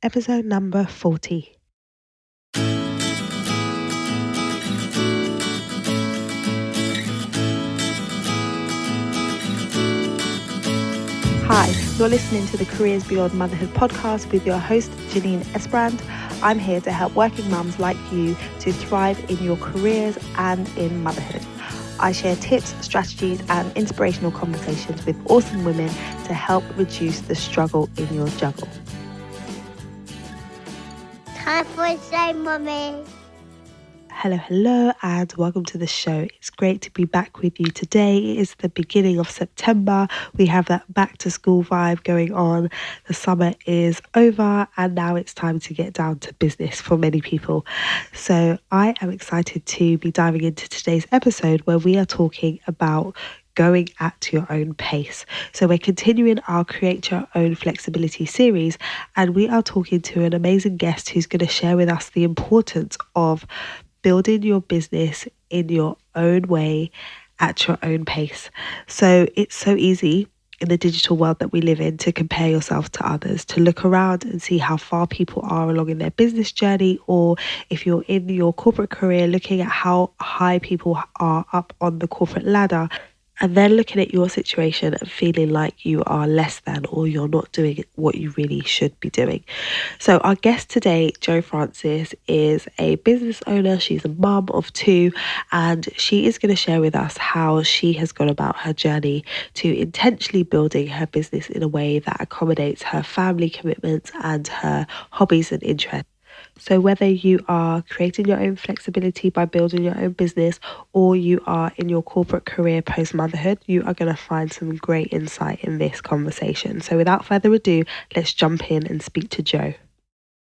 episode number 40. Hi, you're listening to the Careers Beyond Motherhood podcast with your host, Janine Esbrand. I'm here to help working mums like you to thrive in your careers and in motherhood. I share tips, strategies, and inspirational conversations with awesome women to help reduce the struggle in your juggle. Time for say, Mummy. Hello, and welcome to the show. It's great to be back with you today. It is the beginning of September. We have that back to school vibe going on. The summer is over, and now it's time to get down to business for many people. So I am excited to be diving into today's episode where we are talking about going at your own pace. So we're continuing our Create Your Own Flexibility series, and we are talking to an amazing guest who's going to share with us the importance of building your business in your own way at your own pace. So it's so easy in the digital world that we live in to compare yourself to others, to look around and see how far people are along in their business journey, or if you're in your corporate career, looking at how high people are up on the corporate ladder, and then looking at your situation and feeling like you are less than, or you're not doing what you really should be doing. So our guest today, Jo Francis, is a business owner. She's a mum of two, and she is going to share with us how she has gone about her journey to intentionally building her business in a way that accommodates her family commitments and her hobbies and interests. So whether you are creating your own flexibility by building your own business, or you are in your corporate career post-motherhood, you are going to find some great insight in this conversation. So without further ado, let's jump in and speak to Jo.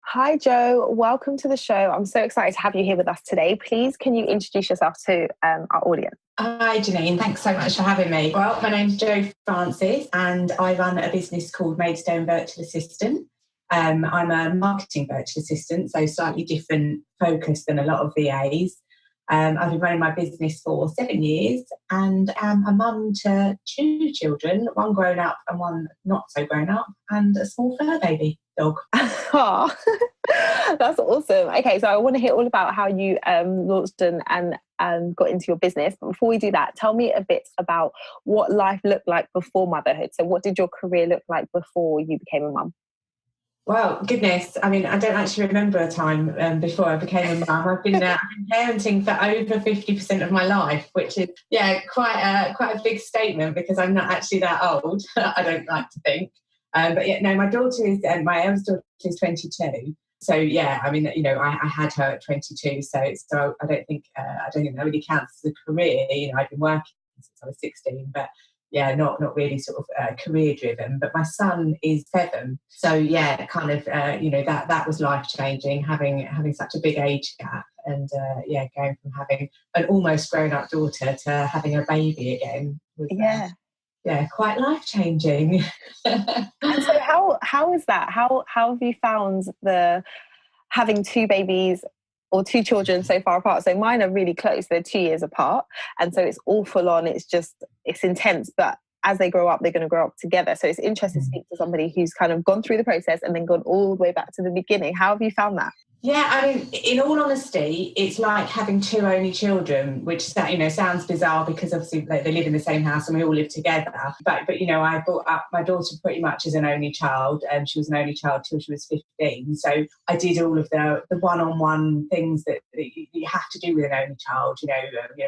Hi, Jo. Welcome to the show. I'm so excited to have you here with us today. Please, can you introduce yourself to our audience? Hi, Janine. Thanks so much for having me. Well, my name's Jo Francis, and I run a business called Maidstone Virtual Assistant. I'm a marketing virtual assistant, so slightly different focus than a lot of VAs. I've been running my business for 7 years, and am a mum to two children, one grown up and one not so grown up, and a small fur baby dog. Oh, that's awesome. Okay, so I want to hear all about how you launched and got into your business. But before we do that, tell me a bit about what life looked like before motherhood. So what did your career look like before you became a mum? Well, goodness, I mean, I don't actually remember a time before I became a mum. I've been parenting for over 50% of my life, which is, quite a big statement because I'm not actually that old. I don't like to think. But my daughter is, my eldest daughter is 22. So, I mean, I had her at 22. So I don't think that really counts as a career. I've been working since I was 16, but not really sort of career driven. But my son is 7, so that was life changing, having such a big age gap, and going from having an almost grown up daughter to having a baby again was quite life changing. And so how is that? How have you found having two babies or two children so far apart? So mine are really close. They're 2 years apart. And so it's all full on. It's intense. But as they grow up, they're going to grow up together. So it's interesting to speak to somebody who's kind of gone through the process and then gone all the way back to the beginning. How have you found that? Yeah, I mean, in all honesty, it's like having two only children, which sounds bizarre because obviously they live in the same house and we all live together. But I brought up my daughter pretty much as an only child, and she was an only child till she was 15. So I did all of the one-on-one things that you have to do with an only child.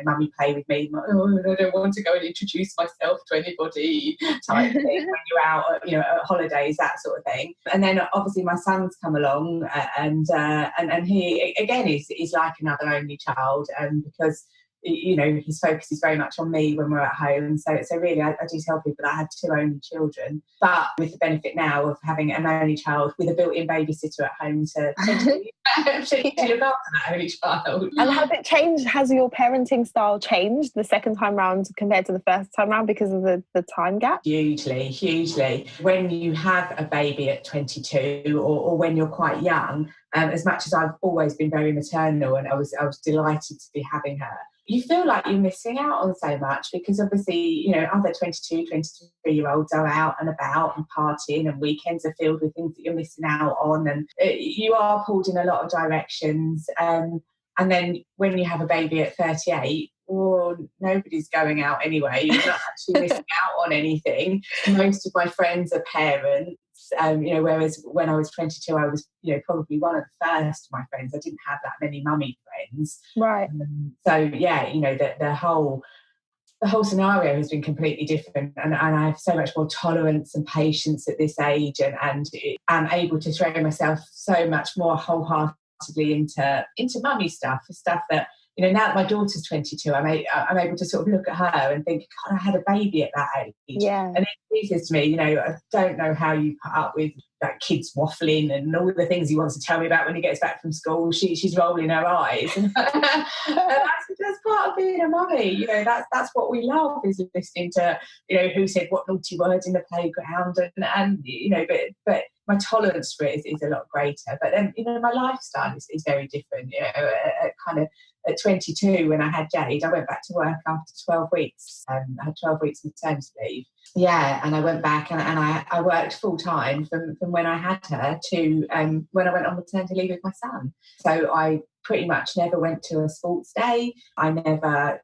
Mummy play with me. Oh, I don't want to go and introduce myself to anybody type thing when you're out, at holidays, that sort of thing. And then obviously my son's come along and he again is like another only child, because his focus is very much on me when we're at home. So really, I do tell people that I had two only children, but with the benefit now of having an only child with a built-in babysitter at home to look after that only child. And has it changed? Has your parenting style changed the second time round compared to the first time round because of the time gap? Hugely. When you have a baby at 22 or when you're quite young, as much as I've always been very maternal and I was delighted to be having her, you feel like you're missing out on so much because obviously, other 22, 23-year-olds are out and about and partying, and weekends are filled with things that you're missing out on, and you are pulled in a lot of directions. And then when you have a baby at 38, well, nobody's going out anyway. You're not actually missing out on anything. Most of my friends are parents. Whereas when I was 22, I was, probably one of the first of my friends. I didn't have that many mummy friends. Right. The whole scenario has been completely different, and I have so much more tolerance and patience at this age, and I'm able to throw myself so much more wholeheartedly into mummy stuff that, now that my daughter's 22, I'm able to sort of look at her and think, God, I had a baby at that age. Yeah. And it says to me, I don't know how you put up with like kids waffling and all the things he wants to tell me about when he gets back from school. She's rolling her eyes. And that's part of being a mummy. That's what we love, is listening to, who said what naughty words in the playground, and but my tolerance for it is a lot greater. But then, my lifestyle is very different. At 22, when I had Jade, I went back to work after 12 weeks. I had 12 weeks maternity leave. Yeah, and I went back and I worked full time from when I had her to when I went on maternity leave with my son. So I pretty much never went to a sports day. I never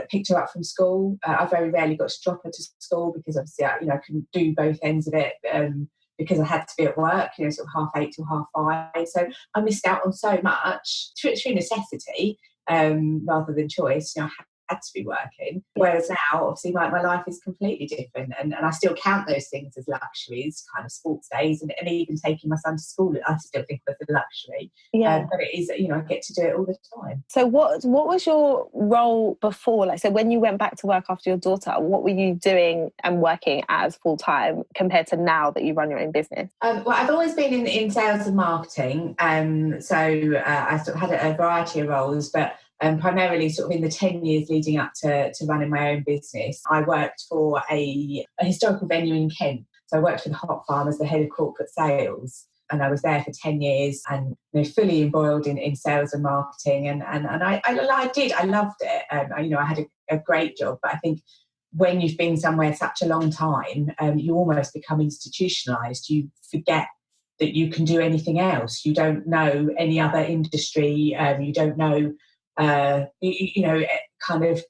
picked her up from school. I very rarely got to drop her to school because obviously I couldn't do both ends of it. Because I had to be at work, sort of 8:30 till 5:30. So I missed out on so much through necessity rather than choice. I had to be working. Whereas now, obviously, my life is completely different, and I still count those things as luxuries, kind of sports days, and even taking my son to school, I still think of as a luxury. Yeah. But it is, I get to do it all the time. So what was your role before? Like, so when you went back to work after your daughter, what were you doing and working as full time compared to now that you run your own business? Well, I've always been in sales and marketing. So I sort of had a variety of roles, but primarily sort of in the 10 years leading up to running my own business, I worked for a historical venue in Kent. So I worked for the Hop Farm as the head of corporate sales, and I was there for 10 years and fully embroiled in sales and marketing. And I did. I loved it. I had a great job, but I think when you've been somewhere such a long time, you almost become institutionalized. You forget that you can do anything else. You don't know any other industry. You don't know kind of,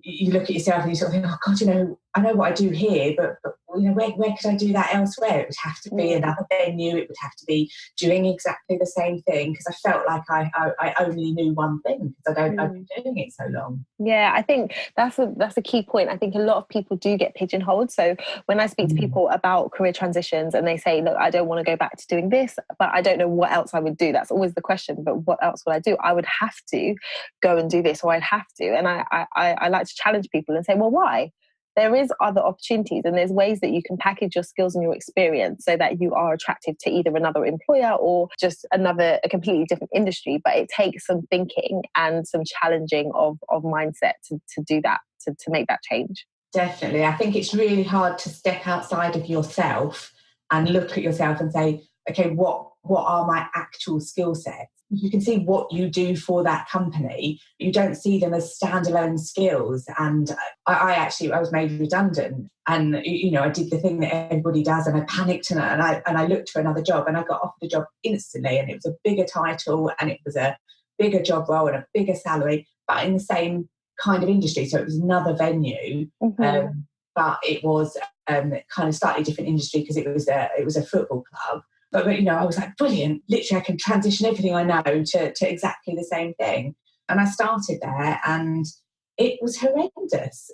you look at yourself and you sort of think, oh God, I know what I do here, but where could I do that elsewhere? It would have to be another venue. It would have to be doing exactly the same thing, because I felt like I only knew one thing because I've been doing it so long. Yeah, I think that's a key point. I think a lot of people do get pigeonholed. So when I speak to people about career transitions and they say, look, I don't want to go back to doing this, but I don't know what else I would do. That's always the question. But what else would I do? I would have to go and do this, or I'd have to. And I like to challenge people and say, well, why? There is other opportunities, and there's ways that you can package your skills and your experience so that you are attractive to either another employer or just a completely different industry. But it takes some thinking and some challenging of mindset to do that, to make that change. Definitely. I think it's really hard to step outside of yourself and look at yourself and say, okay, what are my actual skill sets? You can see what you do for that company. You don't see them as standalone skills. And I was made redundant, and I did the thing that everybody does, and I panicked and I looked for another job, and I got offered a job instantly, and it was a bigger title and it was a bigger job role and a bigger salary, but in the same kind of industry. So it was another venue, but it was kind of slightly different industry because it was a football club. But I was like, brilliant. Literally, I can transition everything I know to exactly the same thing. And I started there, and it was horrendous.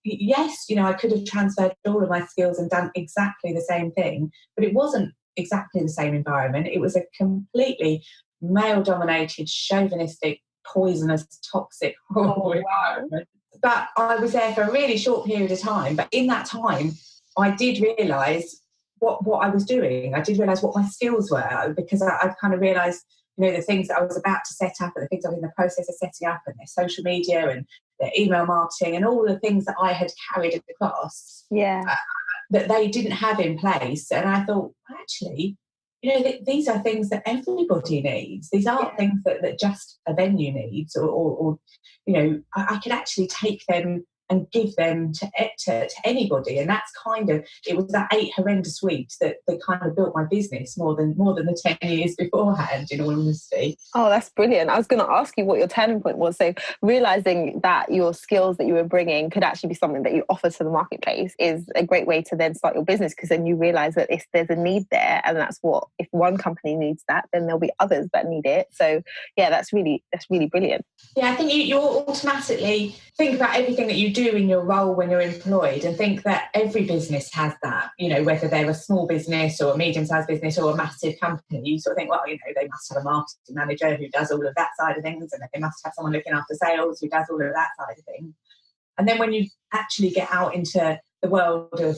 Yes, I could have transferred all of my skills and done exactly the same thing, but it wasn't exactly the same environment. It was a completely male-dominated, chauvinistic, poisonous, toxic, horrible environment. But I was there for a really short period of time. But in that time, I did realise what I was doing. I did realise what my skills were, because I kind of realised, the things that I was about to set up and the things I was in the process of setting up, and their social media and their email marketing and all the things that I had carried across that they didn't have in place. And I thought, actually, these are things that everybody needs. These aren't things that just a venue needs, or I could actually take them and give them to anybody. And that's it was that 8 horrendous weeks that kind of built my business more than the 10 years beforehand, in all honesty. Oh, that's brilliant. I was going to ask you what your turning point was. So realizing that your skills that you were bringing could actually be something that you offer to the marketplace is a great way to then start your business, because then you realize that if there's a need there, and that's if one company needs that, then there'll be others that need it. So yeah, that's really brilliant. Yeah, I think you automatically think about everything that you do in your role when you're employed, and think that every business has that, whether they're a small business or a medium-sized business or a massive company. You sort of think, well, they must have a marketing manager who does all of that side of things, and they must have someone looking after sales who does all of that side of things. And then when you actually get out into the world of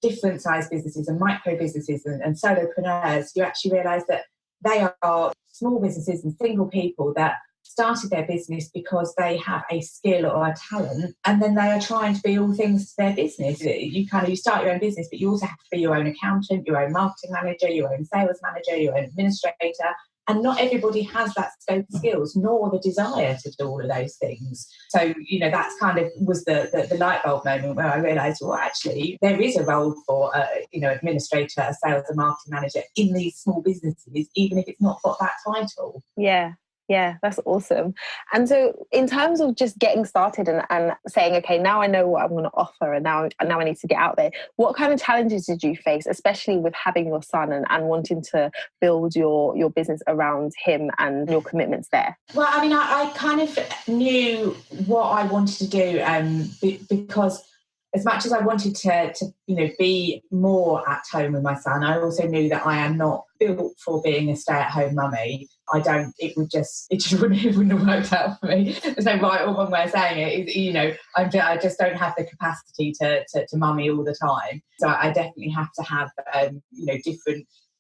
different sized businesses and micro businesses and solopreneurs, you actually realise that they are small businesses and single people that started their business because they have a skill or a talent, and then they are trying to be all things to their business. You start your own business, but you also have to be your own accountant, your own marketing manager, your own sales manager, your own administrator. And not everybody has that scope of skills, nor the desire to do all of those things. So, that's was the light bulb moment where I realised, well, actually, there is a role for, administrator, a sales and marketing manager in these small businesses, even if it's not got that title. Yeah, that's awesome. And so in terms of just getting started and saying, okay, now I know what I'm going to offer, and now I need to get out there, what kind of challenges did you face, especially with having your son and wanting to build your business around him and your commitments there? Well, I mean, I kind of knew what I wanted to do because as much as I wanted to be more at home with my son, I also knew that I am not built for being a stay-at-home mummy. It just wouldn't have worked out for me. There's no right or wrong way of saying it. I just don't have the capacity to mummy all the time. So I definitely have to have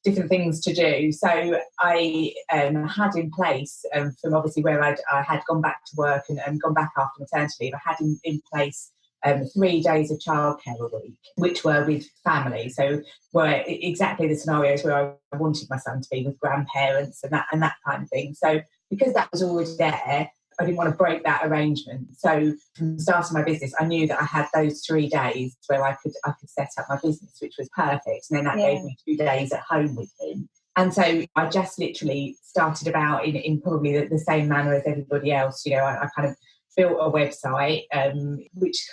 different things to do. So I had in place, from obviously where I had gone back to work and gone back after maternity leave, I had in place 3 days of childcare a week, which were with family. So were exactly the scenarios where I wanted my son to be, with grandparents and that kind of thing. So because that was already there, I didn't want to break that arrangement. So from the start of my business, I knew that I had those 3 days where I could set up my business, which was perfect. And then that gave me 2 days at home with him. And so I just literally started about in probably the same manner as everybody else. I kind of built a website, which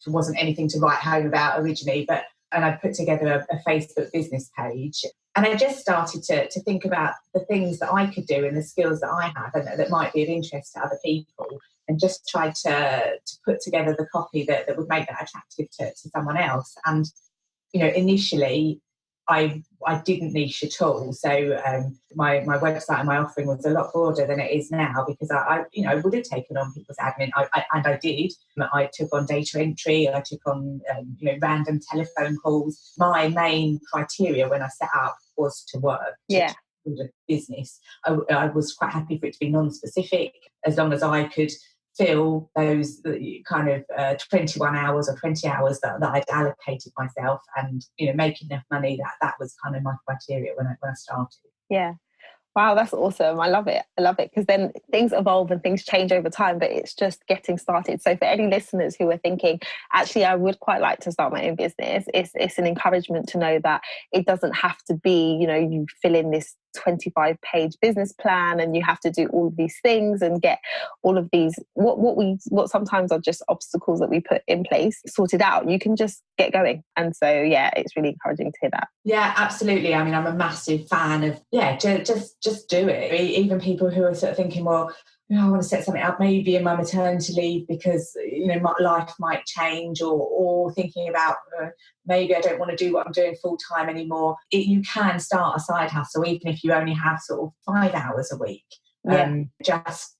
wasn't anything to write home about originally, and I put together a Facebook business page. And I just started to think about the things that I could do and the skills that I have and that might be of interest to other people, and just tried to put together the copy that would make that attractive to someone else. And, initially I didn't niche at all. So my website and my offering was a lot broader than it is now, because I would have taken on people's admin. I did. I took on data entry. I took on random telephone calls. My main criteria when I set up was to work. To build a business. I was quite happy for it to be non-specific, as long as I could fill those kind of 21 hours or 20 hours that I'd allocated myself, and make enough money. That was kind of my criteria when I started. Yeah. Wow, that's awesome. I love it, because then things evolve and things change over time, but it's just getting started. So for any listeners who are thinking, actually, I would quite like to start my own business, it's an encouragement to know that it doesn't have to be, you fill in this 25-page business plan and you have to do all of these things and get all of these what sometimes are just obstacles that we put in place sorted out. You can just get going. And so it's really encouraging to hear that. Yeah, absolutely. I mean, I'm a massive fan of just do it. Even people who are sort of thinking, well, I want to set something up maybe in my maternity leave because my life might change, or thinking about maybe I don't want to do what I'm doing full time anymore. You can start a side hustle even if you only have sort of 5 hours a week. Just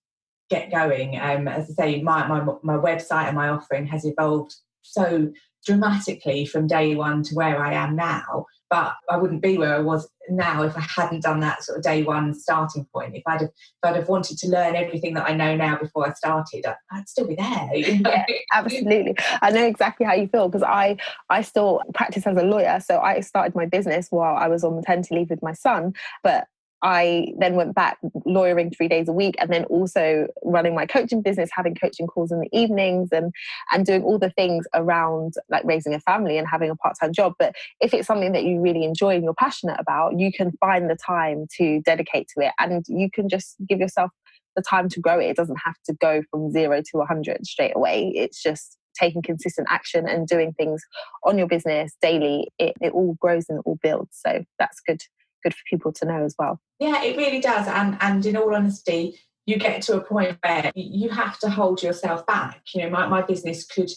get going. As I say, my website and my offering has evolved so dramatically from day one to where I am now. but I wouldn't be where I was now if I hadn't done that sort of day one starting point. If I'd have wanted to learn everything that I know now before I started, I'd still be there. Yeah, absolutely. I know exactly how you feel, because I still practice as a lawyer. So I started my business while I was on maternity leave with my son, but I then went back lawyering 3 days a week, and then also running my coaching business, having coaching calls in the evenings, and doing all the things around like raising a family and having a part-time job. But if it's something that you really enjoy and you're passionate about, you can find the time to dedicate to it, and you can just give yourself the time to grow it. It doesn't have to go from 0 to 100 straight away. It's just taking consistent action and doing things on your business daily. It all grows and it all builds. So that's good for people to know as well. Yeah, it really does. And in all honesty, you get to a point where you have to hold yourself back. My business could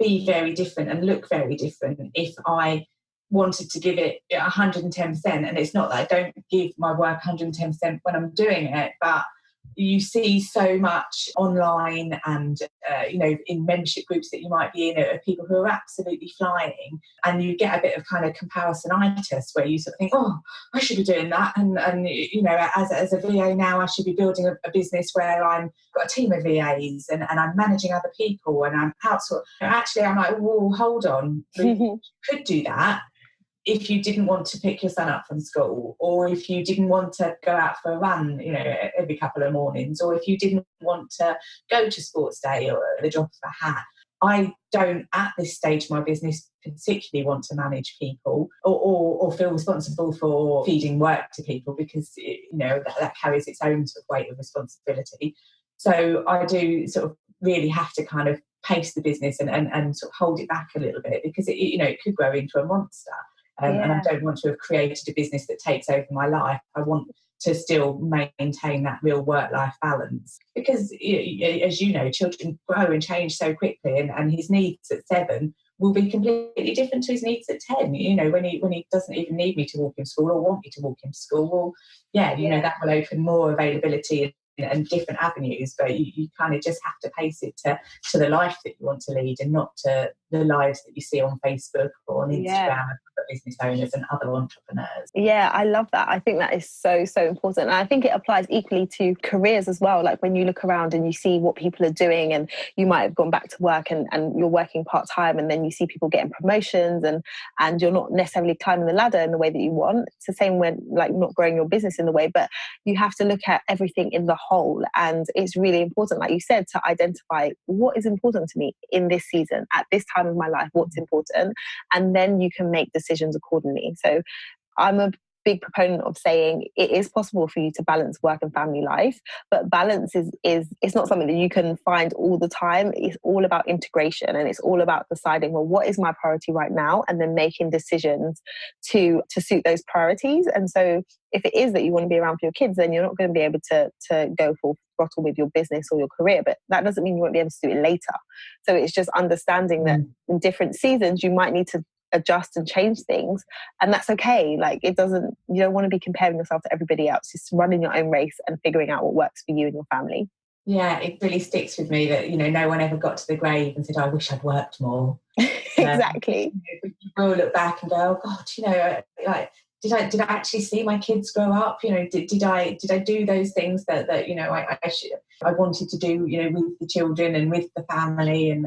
be very different and look very different if I wanted to give it 110%. And it's not that I don't give my work 110% when I'm doing it, but you see so much online and in membership groups that you might be in of people who are absolutely flying, and you get a bit of kind of comparisonitis where you sort of think, oh, I should be doing that, and as a VA now I should be building a business where I've got a team of VAs and I'm managing other people and I'm outsourcing. Actually, I'm like, whoa, hold on, you could do that if you didn't want to pick your son up from school, or if you didn't want to go out for a run, every couple of mornings, or if you didn't want to go to sports day or the drop of a hat. I don't, at this stage of my business, particularly want to manage people or feel responsible for feeding work to people, because that carries its own sort of weight of responsibility. So I do sort of really have to kind of pace the business and sort of hold it back a little bit, because it could grow into a monster. And I don't want to have created a business that takes over my life. I want to still maintain that real work-life balance, because, as you know, children grow and change so quickly, and his needs at 7 will be completely different to his needs at 10. When he doesn't even need me to walk him to school or want me to walk him to school, well, that will open more availability and different avenues, but you kind of just have to pace it to the life that you want to lead, and not to the lives that you see on Facebook or on Instagram of business owners and other entrepreneurs. Yeah, I love that. I think that is so important. And I think it applies equally to careers as well. Like when you look around and you see what people are doing, and you might have gone back to work and you're working part-time, and then you see people getting promotions and you're not necessarily climbing the ladder in the way that you want. It's the same when like not growing your business in the way, but you have to look at everything in the whole. And it's really important, like you said, to identify what is important to me in this season, at this time of my life, what's important, and then you can make decisions accordingly. So I'm a big proponent of saying it is possible for you to balance work and family life, but balance is it's not something that you can find all the time. It's all about integration, and it's all about deciding, well, what is my priority right now, and then making decisions to suit those priorities. And so if it is that you want to be around for your kids, then you're not going to be able to go full throttle with your business or your career, but that doesn't mean you won't be able to do it later. So it's just understanding that in different seasons you might need to adjust and change things, and that's okay. Like you don't want to be comparing yourself to everybody else. Just running your own race and figuring out what works for you and your family. Yeah, it really sticks with me that no one ever got to the grave and said, I wish I'd worked more. Exactly. You will look back and go, oh God, like did I actually see my kids grow up? Did I do those things that I wanted to do, with the children and with the family, and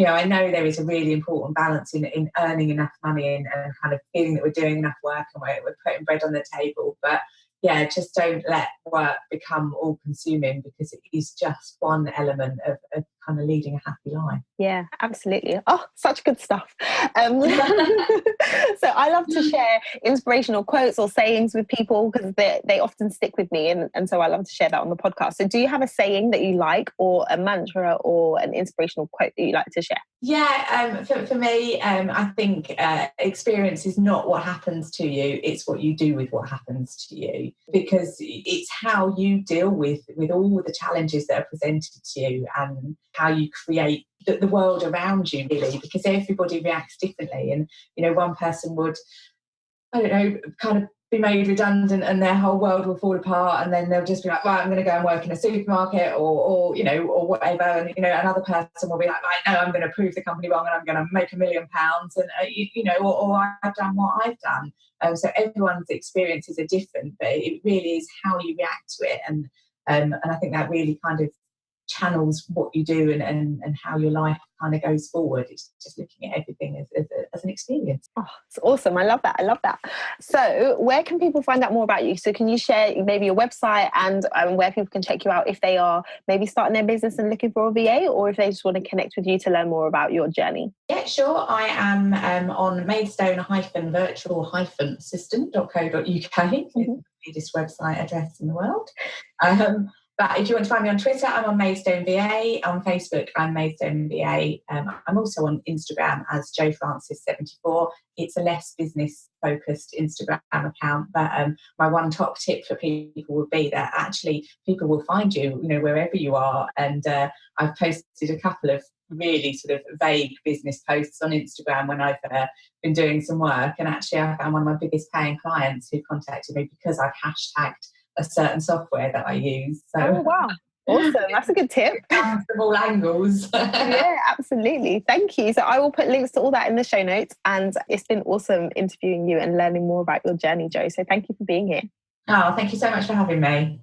I know there is a really important balance in earning enough money and kind of feeling that we're doing enough work and we're putting bread on the table. But yeah, just don't let work become all consuming, because it is just one element of kind of leading a happy life. Yeah, absolutely. Oh, such good stuff. So I love to share inspirational quotes or sayings with people, because they often stick with me. And so I love to share that on the podcast. So do you have a saying that you like, or a mantra or an inspirational quote that you like to share? Yeah, for me, I think experience is not what happens to you, it's what you do with what happens to you, because it's how you deal with all the challenges that are presented to you, and how you create the world around you, really, because everybody reacts differently. And one person would, I don't know, kind of be made redundant and their whole world will fall apart, and then they'll just be like, right, I'm going to go and work in a supermarket or or whatever, and another person will be like, right, no, I'm going to prove the company wrong and I'm going to make £1 million, and or I've done what I've done. So everyone's experiences are different, but it really is how you react to it, and I think that really kind of channels what you do and how your life kind of goes forward. It's just looking at everything as an experience. Oh, it's awesome. I love that. So where can people find out more about you? So can you share maybe your website and where people can check you out if they are maybe starting their business and looking for a VA, or if they just want to connect with you to learn more about your journey? Yeah, sure. I am on maidstone-virtual-assistant.co.uk. It's the biggest website address in the world. But if you want to find me on Twitter, I'm on Maidstone VA. On Facebook, I'm Maidstone VA. I'm also on Instagram as JoeFrancis74. It's a less business-focused Instagram account, but my one top tip for people would be that actually people will find you, wherever you are. And I've posted a couple of really sort of vague business posts on Instagram when I've been doing some work. And actually, I found one of my biggest paying clients who contacted me because I've hashtagged a certain software that I use. So, oh wow, awesome! That's a good tip. From all angles. Yeah, absolutely. Thank you. So I will put links to all that in the show notes, and it's been awesome interviewing you and learning more about your journey, Joe. So thank you for being here. Oh, thank you so much for having me.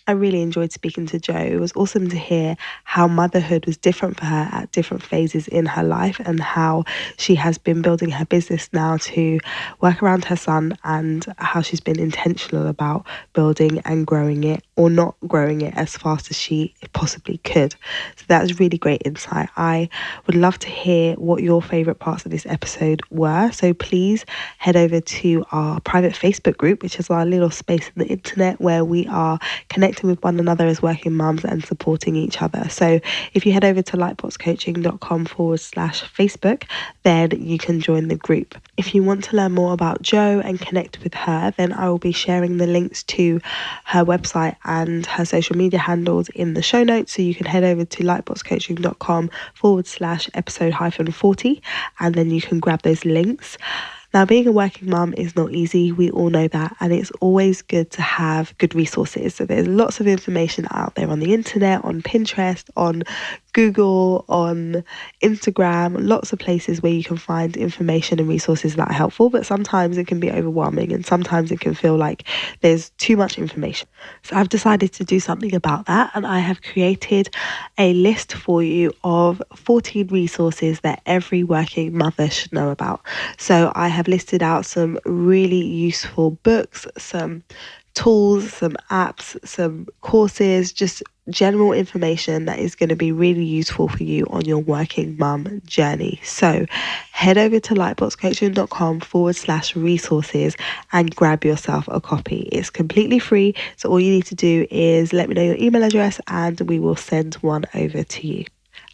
I really enjoyed speaking to Jo. It was awesome to hear how motherhood was different for her at different phases in her life, and how she has been building her business now to work around her son, and how she's been intentional about building and growing it, or not growing it as fast as she possibly could. So that's really great insight. I would love to hear what your favourite parts of this episode were. So please head over to our private Facebook group, which is our little space on the internet where we are connected with one another as working mums and supporting each other. So if you head over to lightboxcoaching.com/Facebook, then you can join the group. If you want to learn more about Jo and connect with her, then I will be sharing the links to her website and her social media handles in the show notes. So you can head over to lightboxcoaching.com/episode-40, and then you can grab those links. Now, being a working mum is not easy. We all know that. And it's always good to have good resources. So there's lots of information out there on the internet, on Pinterest, on Google, on Instagram, lots of places where you can find information and resources that are helpful. But sometimes it can be overwhelming, and sometimes it can feel like there's too much information. So I've decided to do something about that. And I have created a list for you of 14 resources that every working mother should know about. So I have listed out some really useful books, some tools, some apps, some courses, just general information that is going to be really useful for you on your working mum journey. So head over to lightboxcoaching.com/resources and grab yourself a copy. It's completely free. So all you need to do is let me know your email address and we will send one over to you.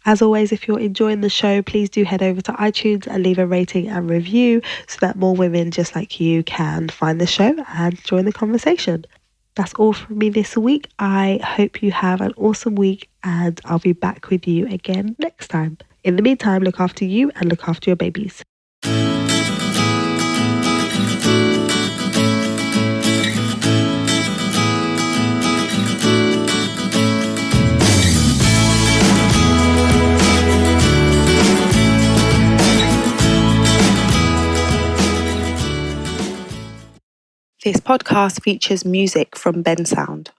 As always, if you're enjoying the show, please do head over to iTunes and leave a rating and review so that more women just like you can find the show and join the conversation. That's all from me this week. I hope you have an awesome week, and I'll be back with you again next time. In the meantime, look after you and look after your babies. This podcast features music from Sound.